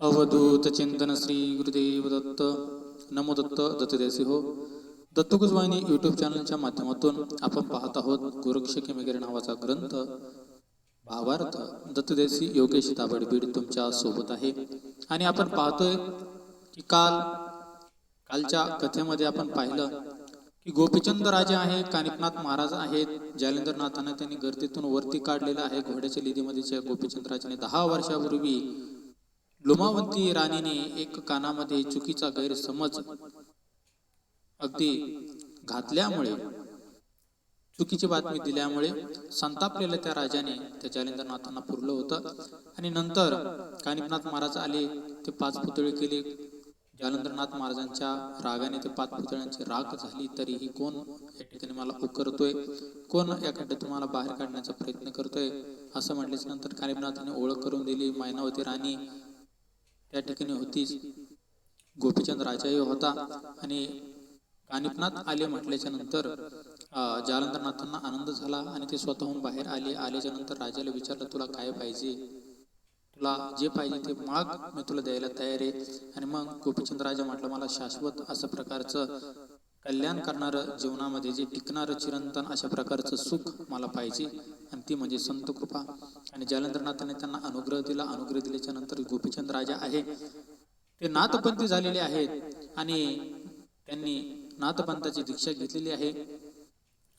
अवधूत चिंतन श्री गुरुदेव दत्त. नमो दत्त दत्तदेसी हो. दत्तगुजवाहिनी यूट्यूब चॅनलच्या माध्यमातून आपण पाहत आहोत गोरक्ष केमेगेरे नावाचा ग्रंथ भावार्थ. दत्तदेसी योगेश ताबडबीड तुमच्या सोबत आहे. आणि आपण पाहतोय की कालच्या कथेमध्ये आपण पाहिलं की गोपीचंद राजा आहे, कानिपनाथ महाराज आहेत, जालिंदरनाथांना त्यांनी गर्दीतून वरती काढलेलं आहे. घोड्याच्या लिदीमध्ये गोपीचंद राजाने 10 वर्षापूर्वी लुमावंती राणीने एक कानामध्ये चुकीचा गैरसमज अगदी घातल्यामुळे, चुकीची बातमी दिल्यामुळे संतापलेल्या त्या राजाने त्या जालिंदरनाथांना पुरलं होतं. आणि नंतर कानिपनाथ महाराज आले, ते 5 पुतळे केले. जालिंदरनाथ महाराजांच्या रागाने ते 5 पुतळ्यांची राख झाली. तरीही कोण या ठिकाणी मला उकरतोय, कोण या खड्ड्यातून मला बाहेर काढण्याचा प्रयत्न करतोय असं म्हटल्याच्या नंतर कानिपनाथाने ओळख करून दिली. मैनावती राणी त्या ठिकाणी होतीच, गोपीचंद राजाही होता. आणि कानिपनाथ आले म्हटल्याच्या नंतर जालंधरनाथांना आनंद झाला आणि ते स्वतःहून बाहेर आले. आल्याच्या नंतर राजाला विचारलं, तुला काय पाहिजे, तुला जे पाहिजे ते माग, मी तुला द्यायला तयार आहे. आणि मग गोपीचंद राजा म्हटलं, मला शाश्वत असं प्रकारचं कल्याण करणारं, जीवनामध्ये जे टिकणारं चिरंतन अशा प्रकारचं सुख मला पाहिजे, आणि ती म्हणजे संत कृपा. आणि जालंधरनाथाने त्यांना अनुग्रह दिला. अनुग्रह दिल्याच्या नंतर गोपीचंद राजा आहे ते नाथपंथी झालेले आहेत आणि त्यांनी नाथपंथाची दीक्षा घेतलेली आहे.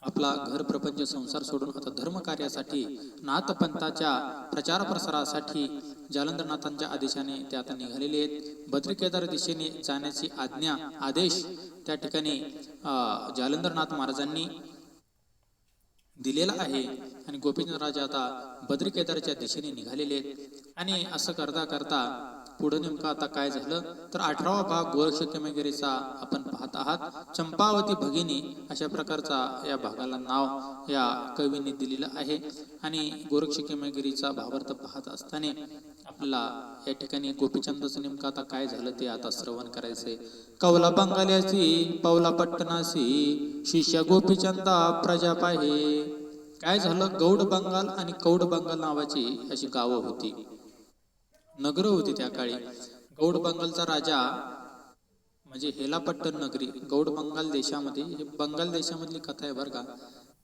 आपला घर प्रपंच संसार सोडून आता धर्म कार्यासाठी, नाथपंथाच्या प्रचार प्रसारासाठी जालंधरनाथांच्या आदेशाने ते आता निघालेले आहेत. बद्रिकेदार दिशेने जाण्याची आदेश त्या ठिकाणी जालंधरनाथ महाराजांनी दिलेला आहे. आणि गोपीचंद राजा आता बद्रिकेदारच्या दिशेने निघालेले आहेत. आणि असं करता करता पुढे नेमकं आता काय झालं तर 18वा भाग गोरक्ष केमेगेरीचा आपण पाहत आहात. चंपावती भगिनी अशा प्रकारचा या भागाला नाव या कवीने दिलेलं आहे. आणि गोरक्ष केमेगेरीचा भावार्थ पाहत असताना आपल्याला या ठिकाणी गोपीचंदचं नेमकं आता काय झालं ते आता श्रवण करायचंय. कौला बंगाल्याची पौला पट्टनासी, शिष्य गोपीचंदा प्रजा पाहे. काय झालं, गौड बंगाल आणि कौड बंगाल नावाची अशी गावं होती, नगर होती त्या काळी. गौड बंगालचा राजा म्हणजे हेलापट्टण नगरी. गौड बंगाल देशामध्ये, हे बंगाल देशामधली कथा आहे बरं का.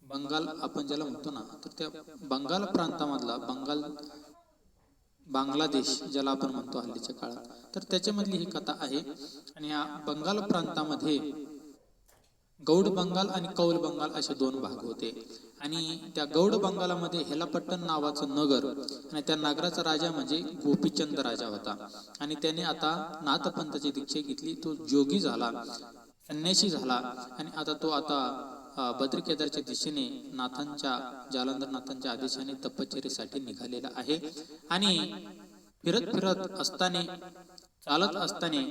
बंगाल आपण ज्याला म्हणतो ना, तर त्या बंगाल प्रांतामधला बांगलादेश ज्याला आपण म्हणतो हल्लीच्या काळात, तर त्याच्यामधली ही कथा आहे. आणि या बंगाल प्रांतामध्ये गौड बंगाल आणि कौल बंगाल असे 2 भाग होते. आणि त्या गौड बंगालामध्ये हेलापट्टण नावाचं नगर, आणि त्या नगराचा राजा म्हणजे गोपीचंद राजा होता. आणि त्याने आता नाथपंथाची दीक्षा घेतली, तो जोगी झाला, संन्यासी झाला. आणि आता तो बद्रिकेदारच्या दिशेने जालंधरनाथांच्या आदेशाने तपश्चर्येसाठी निघालेला आहे. आणि फिरत असताना, चालत असताना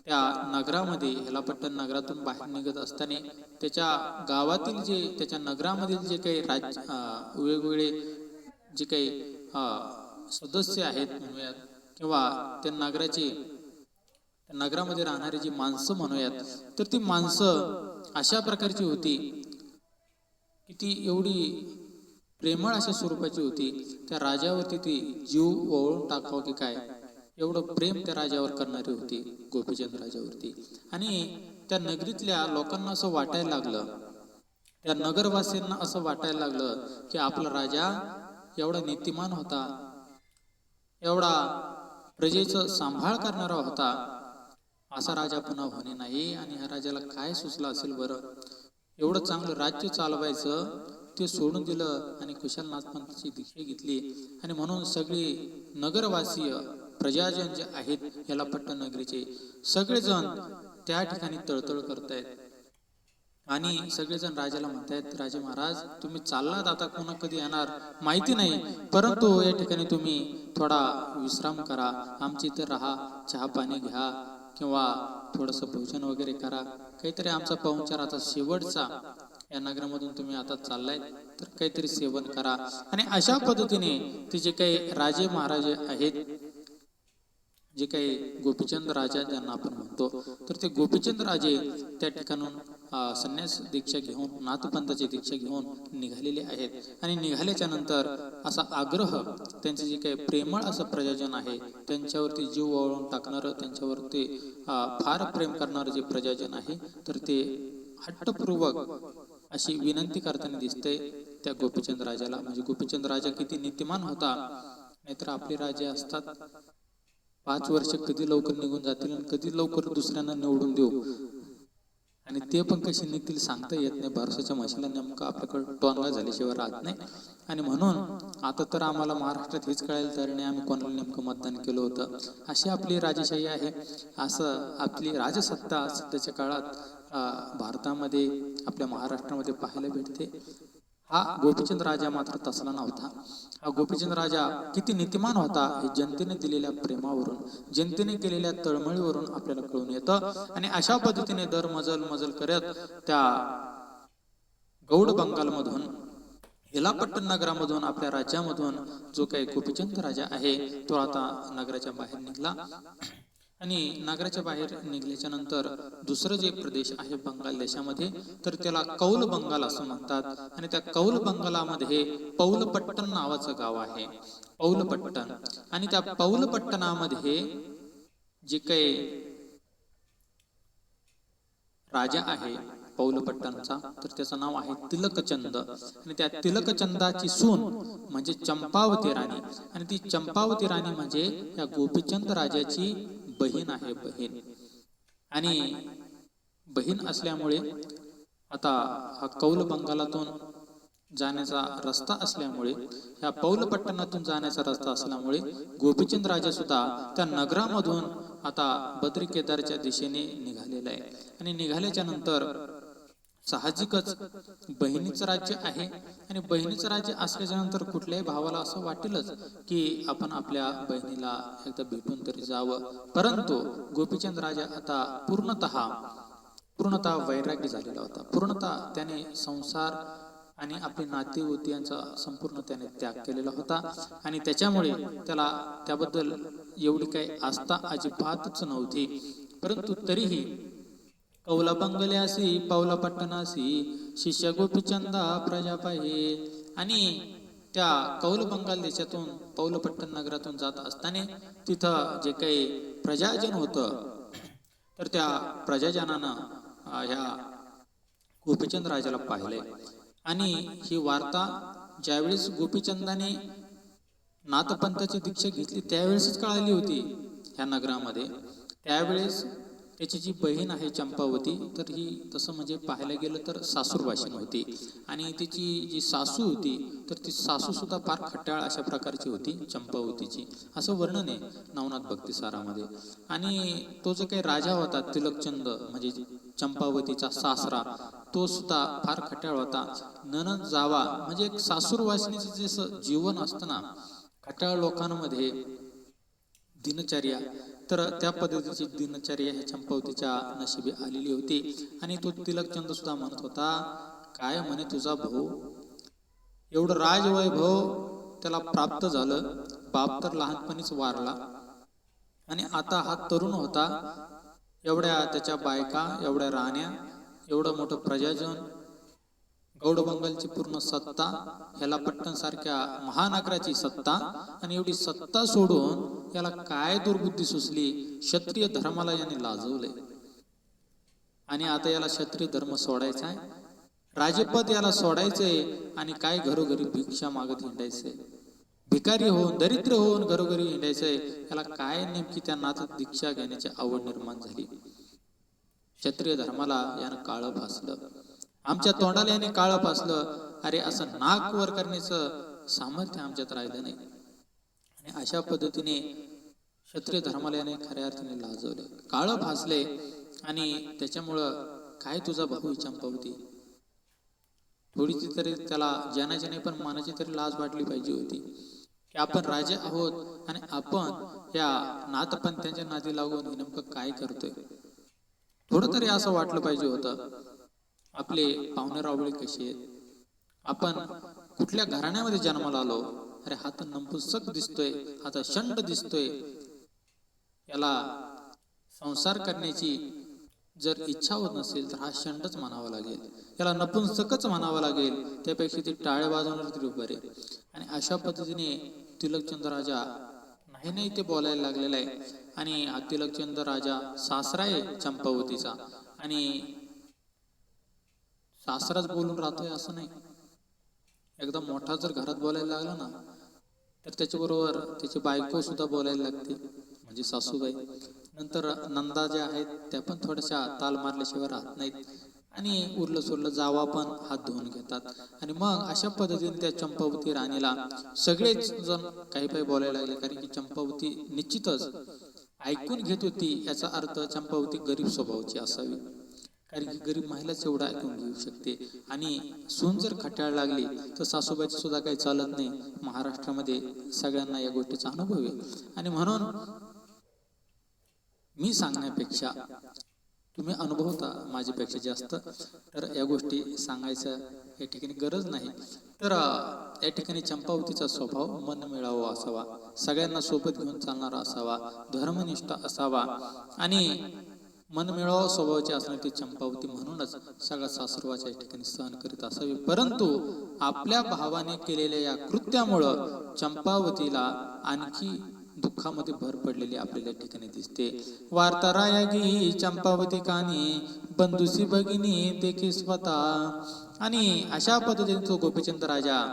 त्या नगरामध्ये, हेलापट्टण नगरातून बाहेर निघत असताना त्याच्या गावातील त्याच्या नगरामधील जे काही वेगवेगळे जे काही सदस्य आहेत म्हणूयात, किंवा त्या नगरामध्ये राहणारी जी माणसं म्हणूयात, तर ती माणसं अशा प्रकारची होती की ती एवढी प्रेमळ अशा स्वरूपाची होती. त्या राजावरती ती जीव ओवाळून टाकावं की काय, एवढं प्रेम त्या राजावर करणारी होती, गोपीचंद राजावरती. आणि त्या नगरीतल्या लोकांना असं वाटायला लागलं, त्या नगरवासीयांना असं वाटायला लागलं की आपला राजा एवढा नीतिमान होता, एवढा प्रजेचं सांभाळ करणारा होता, असा राजा पुन्हा होणे नाही. आणि ह्या राजाला काय सुचलं असेल बरं, एवढं चांगलं राज्य चालवायचं ते सोडून दिलं आणि कुशल नाथपंथाची दीक्षा घेतली. आणि म्हणून सगळी नगरवासीय प्रजाजन जे आहेत हेलापट्टण नगरीचे, सगळेजण त्या ठिकाणी तळतळ करतायत. आणि सगळेजण राजाला म्हणतायत, राजे महाराज तुम्ही चाललात, आता कोणा कधी येणार माहिती नाही, परंतु या ठिकाणी तुम्ही थोडा विश्राम करा, आमच्या इथे राहा, चहा पाणी घ्या, किंवा थोडंसं भोजन वगैरे करा, काहीतरी आमचा पाहुणचार आता शेवटचा या नगरामधून तुम्ही आता चाललाय, तर काहीतरी सेवन करा. आणि अशा पद्धतीने ते जे काही राजे महाराजे आहेत, जे काही गोपीचंद राजा ज्यांना आपण म्हणतो, तर ते गोपीचंद राजे त्या ठिकाणून संन्यास दीक्षा घेऊन, नाथपंथाची दीक्षा घेऊन निघालेले आहेत. आणि निघाल्याच्या नंतर असा आग्रह, त्यांचे जे काही प्रेमळ असं प्रजाजन आहे, त्यांच्यावरती जीव ओवाळून टाकणारं, त्यांच्यावरती फार प्रेम करणारं जे प्रजाजन आहे, तर ते हट्टपूर्वक अशी विनंती करताना दिसते त्या गोपीचंद राजाला. म्हणजे गोपीचंद राजा किती नीतिमान होता. नाहीतर आपले राजे असतात 5 वर्ष कधी लवकर निघून जातील आणि कधी लवकर दुसऱ्यांना निवडून देऊ, आणि ते पण कसे निघतील सांगता येत नाही. भरसाच्या म्हशीला नेमकं आपल्याकडे टोनगा झाल्याशिवाय राहत नाही. आणि म्हणून आता तर आम्हाला महाराष्ट्रात हेच कळायला तयार नाही आम्ही कोणाला नेमकं मतदान केलं होतं. अशी आपली राजेशाही आहे. असं आपली राजसत्ता सध्याच्या काळात भारतामध्ये, आपल्या महाराष्ट्रामध्ये पाहायला भेटते. हा गोपीचंद राजा मात्र तसला नव्हता. हा गोपीचंद राजा किती नीतिमान होता हे जनतेने दिलेल्या प्रेमावरून, जनतेने केलेल्या तळमळीवरून आपल्याला कळून येतं. आणि अशा पद्धतीने दर मजल करत त्या गौड बंगालमधून, हेलापट्टण नगरामधून, आपल्या राज्यामधून जो काही गोपीचंद राजा आहे तो आता नगराच्या बाहेर निघला. आणि नगराच्या बाहेर निघल्याच्या नंतर दुसरं जे प्रदेश आहे बंगाल देशामध्ये, तर त्याला कौल बंगाल असं म्हणतात. आणि त्या कौल बंगालामध्ये पौलपट्टण नावाचं गाव आहे, पौलपट्टण. आणि त्या पौलपट्टणामध्ये जे काही राजा आहे पौलपट्टणचा, तर त्याचं नाव आहे तिलकचंद. आणि त्या तिलकचंदाची सून म्हणजे चंपावती राणी. आणि ती चंपावती राणी म्हणजे या गोपीचंद राजाची बहीण आहे, बहीण. आणि बहीण असल्यामुळे आता हा कौल बंगालातून जाण्याचा रस्ता असल्यामुळे, ह्या पौलपट्टणातून जाण्याचा रस्ता असल्यामुळे गोपीचंद राजा सुद्धा त्या नगरामधून आता बद्री केदारच्या दिशेने निघालेला आहे. आणि निघाल्याच्या नंतर साहजिकच बहिणीचं राज्य आहे. आणि बहिणीचं राज्य असल्याच्या नंतर कुठल्याही भावाला असं वाटेलच की आपण आपल्या बहिणीला एकदा भेटून तरी जावं. परंतु गोपीचंद राजा आता पूर्णतः वैरागी झालेला होता. पूर्णतः त्याने संसार आणि आपली नाती होती यांचा संपूर्ण त्याने त्याग केलेला होता. आणि त्याच्यामुळे त्याला त्याबद्दल एवढी काही आस्था अजिबातच नव्हती. परंतु तरीही कौला बंगल्यासी पावला पट्टणासी शिष्य गोपीचंदा प्रजा पाहे. आणि त्या कौल बंगाल देशातून पौलपट्टण नगरातून जात असताना तिथं जे काही प्रजाजन होतं, तर त्या प्रजाजनानं ह्या गोपीचंद राजाला पाहिले. आणि ही वार्ता ज्यावेळेस गोपीचंदाने नाथपंथाची दीक्षा घेतली त्यावेळेसच कळाली होती ह्या नगरामध्ये. त्यावेळेस त्याची जी बहीण आहे चंपावती, तर ही तसं म्हणजे पाहायला गेलं तर सासूरवाशीन होती. आणि तिची जी सासू होती, तर ती सासू सुद्धा फार खट्याळ अशा प्रकारची होती चंपावतीची, असं वर्णन आहे नवनाथ भक्तिसारामध्ये. आणि तो जो काही राजा होता तिलकचंद म्हणजे चंपावतीचा सासरा, तो सुद्धा फार खट्याळ होता. नणंद जावा म्हणजे एक सासूरवासिनीचं जसं जीवन असतं ना खट्याळ लोकांमध्ये दिनचर्या, तर त्या पद्धतीची दिनचर्या ह्या चंपावतीच्या नशिबी आलेली होती. आणि तो तिलकचंद सुद्धा म्हणत होता, काय म्हणे तुझा भाऊ एवढं राजवैभव त्याला प्राप्त झालं, बाप तर लहानपणीच वारला आणि आता हा तरुण होता, एवढ्या त्याच्या बायका, एवढ्या राण्या, एवढं मोठं प्रजाजन, गौड बंगालची पूर्ण सत्ता, हेलापट्टण सारख्या महानगराची सत्ता, आणि एवढी सत्ता सोडून याला काय दुर्बुद्धी सुचली, क्षत्रिय धर्माला याने लाजवले. आणि आता याला क्षत्रिय धर्म सोडायचा आहे, राजपद याला सोडायचंय, आणि काय घरोघरी भिक्षा मागत हिंडायचंय, भिकारी होऊन दरिद्र होऊन घरोघरी हिंडायचंय. याला काय नेमकी त्या नाथ दीक्षा घेण्याची आवड निर्माण झाली. क्षत्रिय धर्माला यानं काळं फासलं, आमच्या तोंडाला याने काळं फासलं. अरे असं नाक वर करण्याचं सामर्थ्य आमच्यात राहिलं नाही. आणि अशा पद्धतीने क्षत्रिय धर्माला याने खऱ्या अर्थाने लाजवले, काळं फासले. आणि त्याच्यामुळं काय तुझा भाऊ चंपावती, थोडीशी तरी त्याला जनाची नाही पण मनाची तरी लाज वाटली पाहिजे होती की आपण राजे आहोत आणि आपण या नाथपंथांच्या नादी लागून नेमकं काय करतोय. थोडं तरी असं वाटलं पाहिजे होतं. आपले पाहुणे रावळे कसे आहेत, आपण कुठल्या घराण्यामध्ये जन्माला आलो, अरे हा तर नपुंसक दिसतोय, हा तर शंड दिसतोय, याला संसार करण्याची जर इच्छा होत नसेल तर हा षंडच म्हणावा लागेल, याला नपुंसकच म्हणावं लागेल. त्यापेक्षा ती टाळे वाजवणार तरी बरे. आणि अशा पद्धतीने तिलकचंद राजा नाही नाही ते बोलायला लागलेला आहे. आणि हा तिलकचंद राजा सासरा आहे चंपावतीचा, आणि सासराच बोलून राहतोय असं नाही. एकदा मोठा जर घरात बोलायला लागला ना तर त्याच्याबरोबर त्याची बायको सुद्धा बोलायला लागते, म्हणजे सासूबाई. नंतर नंदा ज्या आहेत त्या पण थोड्याशा ताल मारल्याशिवाय राहत नाहीत, आणि उरलं सुरलं जावा पण हात धुवून घेतात. आणि मग अशा पद्धतीने त्या चंपावती राणीला सगळेच जण काही काही बोलायला लागले, कारण की चंपावती निश्चितच ऐकून घेत होती. याचा अर्थ चंपावती गरीब स्वभावाची असावी, कारण की गरीब महिलाच एवढं ऐकून घेऊ शकते. आणि सून जर खट्याळ लागली तर सासूबाईचं सुद्धा काही चालत नाही. महाराष्ट्रामध्ये सगळ्यांना या गोष्टीचा अनुभव आहे. आणि म्हणून मी सांगण्यापेक्षा तुम्ही अनुभवता माझ्यापेक्षा जास्त, तर या गोष्टी सांगायचं या ठिकाणी गरज नाही. तर या ठिकाणी चंपावतीचा स्वभाव मनमिळावा असावा, सगळ्यांना सोबत घेऊन चालणारा असावा, धर्मनिष्ठ असावा, आणि मनमिळावा स्वभावाची असणारी ती चंपावती म्हणूनच सगळा सासरवाच्या या ठिकाणी सहन करीत असावी. परंतु आपल्या भावाने केलेल्या या कृत्यामुळं चंपावतीला आणखी दुःखामध्ये भर पडलेली आपल्याला ठिकाणी दिसते. वार्ता रायागी चंपावती कानी बंधुसी भगिनी देखी स्वतः. आणि अशा पद्धतीने तो गोपीचंद राजा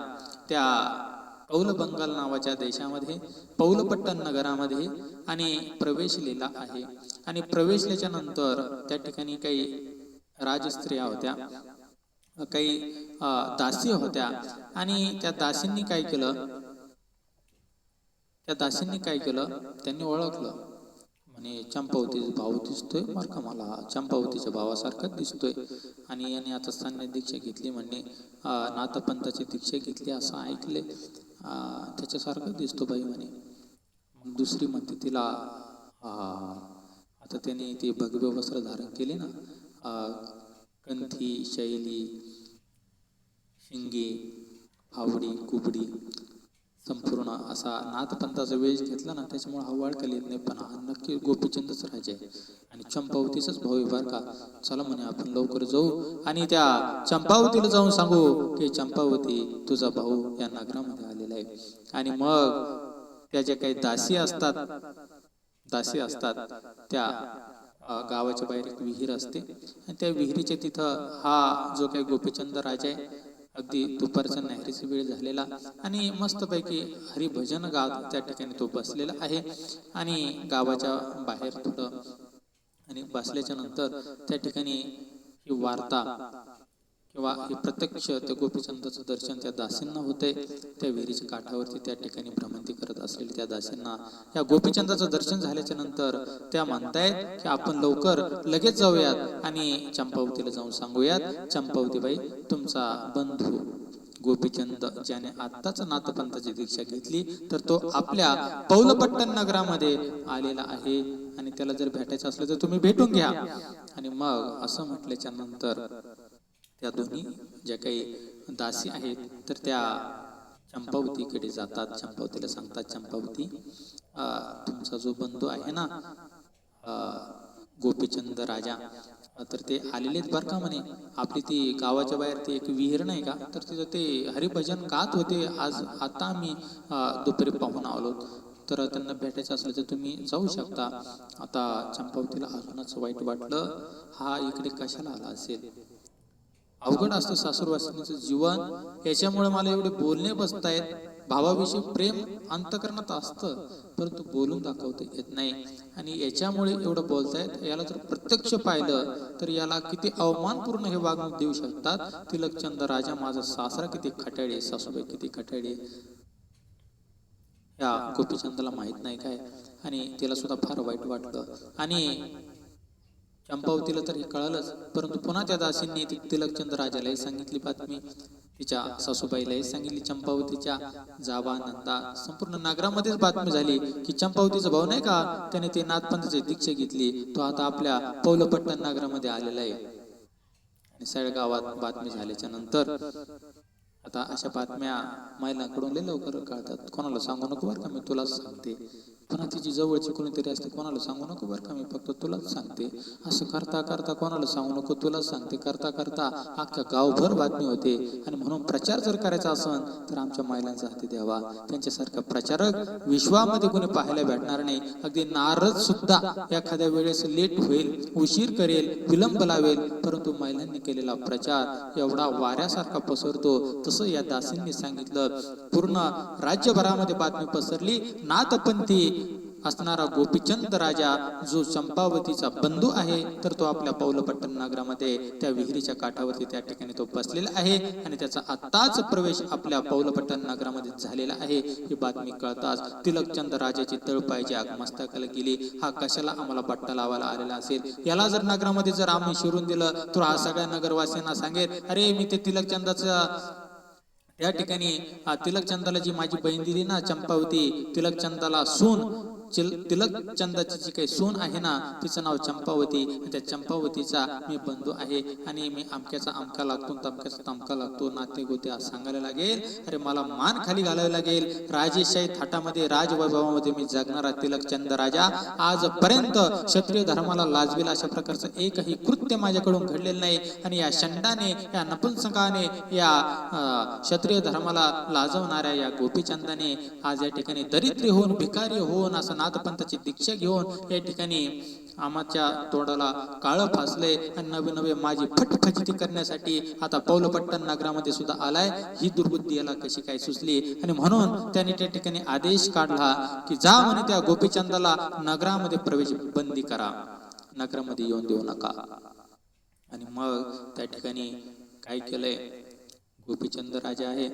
त्या पौल बंगाल नावाच्या देशामध्ये पौलपट्टण नगरामध्ये आणि प्रवेशलेला आहे. आणि प्रवेशल्याच्या नंतर त्या ठिकाणी काही राजस्त्रिया होत्या, काही दासी होत्या. आणि त्या दासींनी काय केलं, त्यांनी ओळखलं, म्हणे चंपावतीचा भाऊ दिसतोय बरं का, मला चंपावतीच्या भावासारखाच दिसतोय. आणि याने आता स्थानिक दीक्षा घेतली, म्हणे नाथपंथाची दीक्षा घेतली असं ऐकले, त्याच्यासारखं दिसतो बाई म्हणे. मग दुसरी म्हणते तिला, आता त्याने ते भगवे वस्त्र धारण केले ना, कंठी, शैली, शिंगे, फावडी, कुबडी, संपूर्ण असा नाथपंथाचा वेश घेतला ना, त्याच्यामुळे हा वाळकली येत नाही. पण हा नक्की गोपीचंदच राजा आहे आणि चंपावतीचाच भाऊ आहे बरं का. चला म्हणे आपण लवकर जाऊ आणि त्या चंपावतीला जाऊन सांगू की चंपावती तुझा भाऊ या नगरामध्ये आलेला आहे. आणि मग त्या ज्या काही दासी असतात त्या गावाच्या बाहेर एक विहीर असते आणि त्या विहिरीच्या तिथं हा जो काही गोपीचंद राजा आहे, अगदी दुपारचा न्याहारीचा वेळ झालेला आणि मस्तपैकी हरिभजन गात त्या ठिकाणी तो बसलेला आहे. आणि गावाच्या बाहेर थोडं आणि बसल्याच्या नंतर त्या ठिकाणी ही वार्ता किंवा हे प्रत्यक्ष त्या गोपीचंदाचं दर्शन त्या दासींना होते. त्या विहिरीच्या काठावरती त्या ठिकाणी भ्रमंती करत असलेल्या त्या दासींना या गोपीचंदाचं दर्शन झाल्याच्या नंतर त्या म्हणतायत की आपण लवकर लगेच जाऊयात आणि चंपावतीला जाऊन सांगूयात, चंपावतीबाई तुमचा बंधू गोपीचंद ज्याने आत्ताच नाथपंथाची दीक्षा घेतली तर तो आपल्या पौलपट्टण नगरामध्ये आलेला आहे आणि त्याला जर भेटायचं असलं तर तुम्ही भेटून घ्या. आणि मग असं म्हटल्याच्या नंतर त्या दोन्ही ज्या काही दासी आहेत तर त्या चंपावतीकडे जातात. चंपावतीला सांगतात, चंपावती तुमचा जो बंधू आहे ना गोपीचंद राजा, तर ते आलेलेच बरं का म्हणे. आपली ती गावाच्या बाहेर ती एक विहीर नाही का, तर तिथं ते हरिभजन गात होते. आता आम्ही दुपारी पाहून आलो, तर त्यांना भेटायचं असलं तर तुम्ही जाऊ शकता. आता चंपावतीला अजूनच वाईट वाटलं, हा इकडे कशाला आला असेल. अवघड असतं सासूरवासिनीचं जीवन. याच्यामुळे मला एवढे बोलणे बसतायत. भावाविषयी प्रेम अंतकरणात असतं परंतु बोलून दाखवता येत नाही आणि याच्यामुळे एवढं बोलतायत. याला जर प्रत्यक्ष पाहिलं तर याला किती अवमानपूर्ण हे वागणूक देऊ शकतात. तिलकचंद राजा माझा सासरा किती खट्याळे, सासूबाई किती खट्याळे, या गोपीचंदाला माहित नाही काय. आणि तिला सुद्धा फार वाईट वाटलं आणि चंपावतीला तर हे कळालंच. परंतु पुन्हा त्या दासींनी तिलकचंद राजालाही सांगितली बातमी, तिच्या सासूबाईलाही सांगितली. चंपावतीच्या जावा नंदा संपूर्ण नगरामध्येच बातमी झाली की चंपावतीचा भाऊ नाही का, त्याने ते नाथपंथाची दीक्षा घेतली, तो आता आपल्या पौलपट्टण नगरामध्ये आलेला आहे. आणि सगळ्या गावात बातमी झाल्याच्या नंतर आता अशा बातम्या महिलांकडून लय लवकर कळतात. कोणाला सांगू नको बरं का, मी तुलाच सांगते. पुन्हा तिची जवळची कोणीतरी असते, कोणाला सांगू नको बरं का, मी फक्त तुलाच सांगते. असं करता करता कोणाला सांगू नको, तुलाच सांगते करता करता अख्ख्या गावभर बातमी होते. आणि म्हणून प्रचार जर करायचा असेल तर आमच्या महिलांचा हाती द्यावा. त्यांच्यासारखा प्रचारक विश्वामध्ये कोणी पाहायला भेटणार नाही. अगदी नारद सुद्धा एखाद्या वेळेस लेट होईल, उशीर करेल, विलंब लावेल, परंतु महिलांनी केलेला प्रचार एवढा वाऱ्यासारखा पसरतो. तसं या दासींनी सांगितलं. पूर्ण राज्यभरामध्ये बातमी पसरली. नाथपंथी असणारा गोपीचंद राजा जो चंपावतीचा बंधू आहे, तर तो आपल्या पौलपट्टण नगरामध्ये त्या विहिरीच्या काठावरती त्या ठिकाणी तो बसलेला आहे आणि त्याचा आत्ताच प्रवेश आपल्या पौलपट्टण नगरामध्ये झालेला आहे. ही बातमी कळताच तिलकचंद राजाची तळपायची आग मस्तकाला गेली. हा कशाला आम्हाला बट्टा लावायला आलेला असेल, याला जर नगरामध्ये जर आम्ही शिरून दिलं तर हा सगळ्या नगरवासियांना सांगेल, अरे मी ते तिलकचंदाचा या ठिकाणी तिलकचंदाला जी माझी बहीण दिली ना चंपावती, तिलकचंदाला सून, तिलकचंदाची जी काही सून आहे ना तिचं नाव चंपावती, त्या चंपावतीचा मी बंधू आहे आणि मी अमक्याचा अमका लागतो, तमक्याचा तमका लागतो, नाते गोते आज सांगायला लागेल. अरे मला मान खाली घालावी लागेल. राजेशाही थाटामध्ये राजवैभवामध्ये मी जगणारा तिलकचंद राजा आजपर्यंत क्षत्रिय धर्माला लाजवेल अशा प्रकारचं एकही कृत्य माझ्याकडून घडलेलं नाही. आणि या शंडाने, या नपुंसकाने, या क्षत्रिय धर्माला लाजवणाऱ्या या गोपीचंदाने आज या ठिकाणी दरिद्री होऊन, भिकारी होऊन, असं नाथपंथाची दीक्षा घेऊन या ठिकाणी आमच्या तोंडाला काळं फासले आणि नवे नवे माझी फटफजिती करण्यासाठी आता पौलपट्टण नगरामध्ये सुद्धा आलाय. ही दुर्बुद्धी याला कशी काय सुचली? आणि म्हणून त्याने त्या ठिकाणी आदेश काढला की जा म्हणे त्या गोपीचंदाला नगरामध्ये प्रवेश बंदी करा, नगरामध्ये येऊन देऊ नका. आणि मग त्या ठिकाणी काय केलंय, गोपीचंद राजा आहे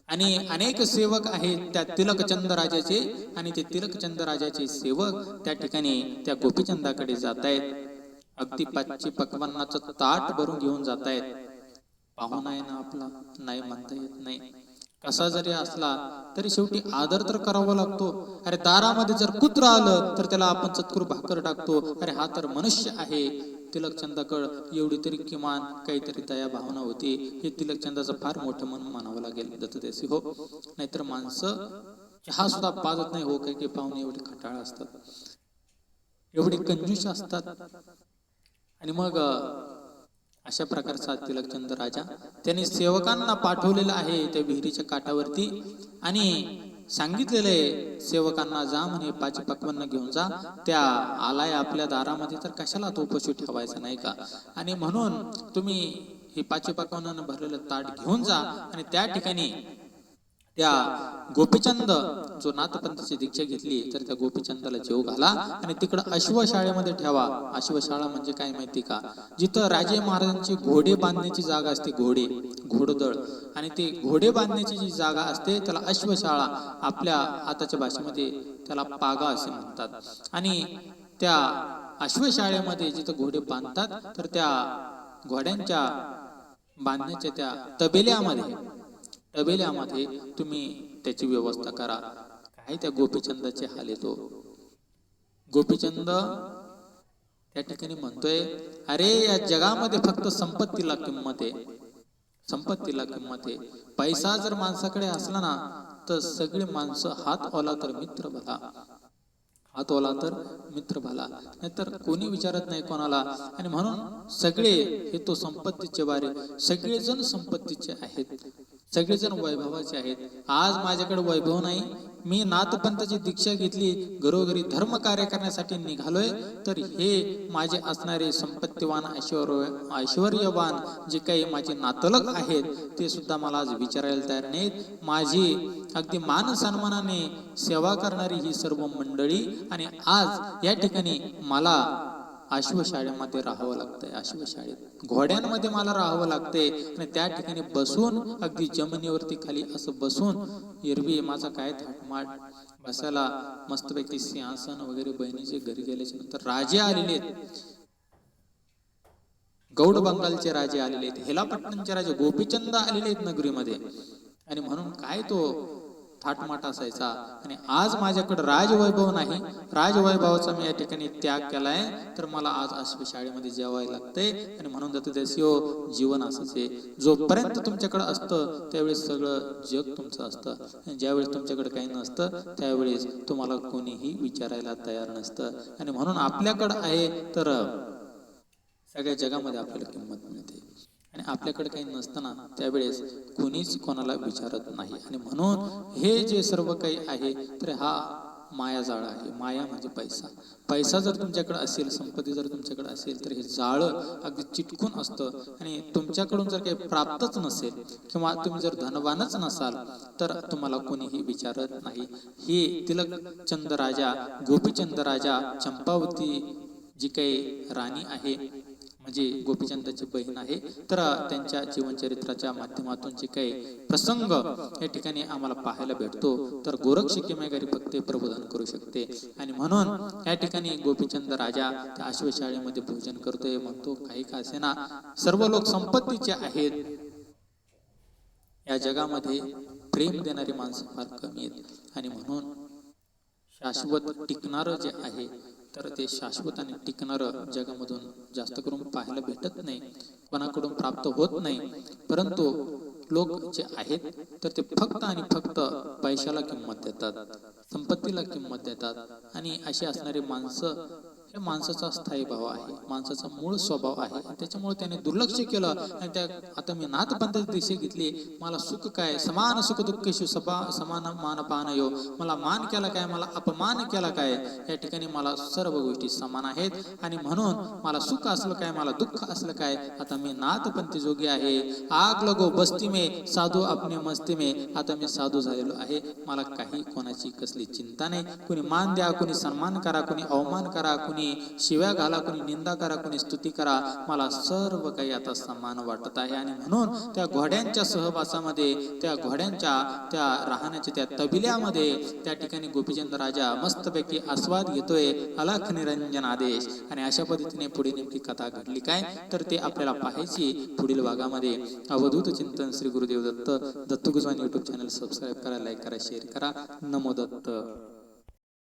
आणि अनेक सेवक आहेत त्या तिलकचंद राजाचे, आणि ते तिलकचंद राजाचे सेवक त्या ठिकाणी त्या गोपीचंदाकडे जात आहेत. अगदी 5 पक्वान्नाचं ताट भरून घेऊन जात आहेत. पाहुणा आहे ना आपला, नाही म्हणता येत नाही. कसा जरी असला तरी शेवटी आदर तर करावा लागतो. अरे दारामध्ये जर कुत्र आलं तर त्याला आपण चतकुर भाकर टाकतो. अरे हा तर मनुष्य आहे. तिलकचंदाकड एवढी तरी किमान काहीतरी दया भावना होती. हे तिलकचंदाचं फार मोठं मन मानावं लागेल दत्तदेसी हो. नाहीतर माणसं चहा सुद्धा पाजत नाही हो. काही पाहुणे एवढे खटाळ असतात, एवढे कंजूस असतात. आणि मग अशा प्रकारचा तिलकचंद राजा त्याने सेवकांना पाठवलेला आहे त्या विहिरीच्या काठावरती आणि सांगितलेलं आहे सेवकांना, जा म्हणे 5 पक्वान्न घेऊन जा. त्या आलाय आपल्या दारामध्ये तर कशाला तो उपशी ठेवायचा नाही का. आणि म्हणून तुम्ही हे 5 पक्वान्नानं भरलेलं ताट घेऊन जा आणि त्या ठिकाणी त्या गोपीचंद जो नाथपंथाची दीक्षा घेतली तर त्या गोपीचंदाला जेव घाला आणि तिकडं अश्वशाळेमध्ये ठेवा. अश्वशाळा म्हणजे काय माहिती का, जिथं राजे महाराजांची घोडे बांधण्याची जागा असते, घोडदळ, आणि ते घोडे बांधण्याची जी जागा असते त्याला अश्वशाळा, आपल्या आताच्या भाषेमध्ये त्याला पागा असे म्हणतात. आणि त्या अश्वशाळेमध्ये जिथं घोडे बांधतात तर त्या घोड्यांच्या बांधण्याच्या त्या तबेल्यामध्ये तुम्ही त्याची व्यवस्था करा. काय त्या गोपीचंदाचे हाल येतो. गोपीचंद त्या ठिकाणी म्हणतोय, अरे या जगामध्ये फक्त संपत्तीला किंमत आहे, संपत्तीला किंमत आहे. पैसा जर माणसाकडे असला ना तर सगळी माणसं हात ओला तर मित्र भला, हात ओला तर मित्र भला, नाहीतर कोणी विचारत नाही कोणाला. आणि म्हणून सगळे हे तो संपत्तीचे वारे, सगळेजण संपत्तीचे आहेत, सगळेजण वैभवाचे आहेत. आज माझ्याकडे वैभव नाही, मी नाथपंथाची दीक्षा घेतली, घरोघरी धर्म कार्य करण्यासाठी निघालोय, तर हे माझे असणारे संपत्तीवान ऐश्वर्यवान जे काही माझे नातलग आहेत ते सुद्धा मला आज विचारायला तयार नाहीत. माझी अगदी मान सन्मानाने सेवा करणारी ही सर्व मंडळी, आणि आज या ठिकाणी मला अश्वशाळेमध्ये राहावं लागतंय, अश्वशाळेत घोड्यांमध्ये मला राहावं लागतंय. आणि त्या ठिकाणी बसून अगदी जमिनीवरती खाली असं बसून, एरवी माझा काय थाटमाट बसायला मस्तपैकी सिंहासन वगैरे, बहिणीचे घरी गेल्याच्या नंतर राजे आलेले आहेत, गौड बंगालचे राजे आलेले आहेत, हेलापट्टणचे राजे गोपीचंद आलेले आहेत नगरीमध्ये. आणि म्हणून काय तो थाटमाट असायचा आणि आज माझ्याकडे राजवैभव नाही, राजवैभवाचा मी या ठिकाणी त्याग केलाय, तर मला आज अश्व शाळेमध्ये जेवायला लागतंय. आणि म्हणून दत्तदेसी हो, जीवन असंच आहे. जोपर्यंत तुमच्याकडे असतं त्यावेळेस सगळं जग तुमचं असतं, आणि ज्यावेळेस तुमच्याकडे काही नसतं त्यावेळेस तुम्हाला कोणीही विचारायला तयार नसतं. आणि म्हणून आपल्याकडं आहे तर सगळ्या जगामध्ये आपल्याला किंमत मिळते, आणि आपल्याकडे काही नसताना त्यावेळेस कोणीच कोणाला विचारत नाही. आणि म्हणून हे जे सर्व काही आहे तर हा मायाजाळ आहे. माया म्हणजे पैसा. पैसा जर तुमच्याकडे असेल, संपत्ती जर तुमच्याकडे असेल, तर हे जाळं अगदी चिटकून असतं. आणि तुमच्याकडून जर काही प्राप्तच नसेल किंवा तुम्ही जर धनवानच नसाल तर तुम्हाला कोणीही विचारत नाही. ही तिलकचंद राजा, गोपीचंद राजा, चंपावती जी काही राणी आहे म्हणजे गोपीचंदाची बहीण आहे, तर त्यांच्या जीवनचरित्राच्या माध्यमातून जे काही प्रसंग या ठिकाणी आम्हाला पाहायला भेटतो, तर गोरक्ष किमेगारी फक्त प्रबोधन करू शकते. आणि म्हणून या ठिकाणी गोपीचंद राजा त्या अश्वशाळेमध्ये भोजन करतोय, म्हणतो काही का असेना सर्व लोक संपत्तीचे आहेत, या जगामध्ये प्रेम देणारी माणसं फार कमी आहेत. आणि म्हणून शाश्वत टिकणारं जे आहे तर ते शाश्वत आणि टिकणारं जगामधून जास्त करून पाहायला भेटत नाही, कोणाकडून प्राप्त होत नाही. परंतु लोक जे आहेत तर ते फक्त आणि फक्त पैशाला किंमत देतात, संपत्तीला किंमत देतात. आणि अशी असणारी माणसं हे माणसाचा स्थायी भाव आहे, माणसाचा मूळ स्वभाव आहे. त्याच्यामुळे त्याने दुर्लक्ष केलं. आणि त्या आता मी नाथपंथाची दिशा घेतली, मला सुख काय, समान सुख दुःखेषु समान मानपानयो, मला मान केला काय, मला अपमान केला काय, या ठिकाणी मला सर्व गोष्टी समान आहेत. आणि म्हणून मला सुख असलं काय, मला दुःख असलं काय, आता मी नाथपंथी जोगी आहे. आग लगो बस्ती में साधू अपने मस्ती में, आता मी साधू झालेलो आहे. मला काही कोणाची कसली चिंता नाही. कुणी मान द्या, कुणी सन्मान करा, कुणी अवमान करा, कुणी शिव्या घाला, कुणी निंदा करा, कुणी स्तुती करा, मला सर्व काही आता समान वाटत आहे. आणि म्हणून त्या घोड्यांच्या सहवासामध्ये, त्या घोड्यांच्या त्या राहण्याच्या त्या तबिल्यामध्ये त्या ठिकाणी गोपीचंद राजा मस्तपैकी आस्वाद घेतोय, अलख निरंजन आदेश. आणि अशा पद्धतीने पुढे नेमकी कथा घडली काय तर ते आपल्याला पाहायची पुढील भागामध्ये. अवधूत चिंतन श्री गुरुदेव दत्त. दत्त गुजवानी युट्यूब चॅनल सबस्क्राईब करा, लाईक करा, शेअर करा. नमो दत्त.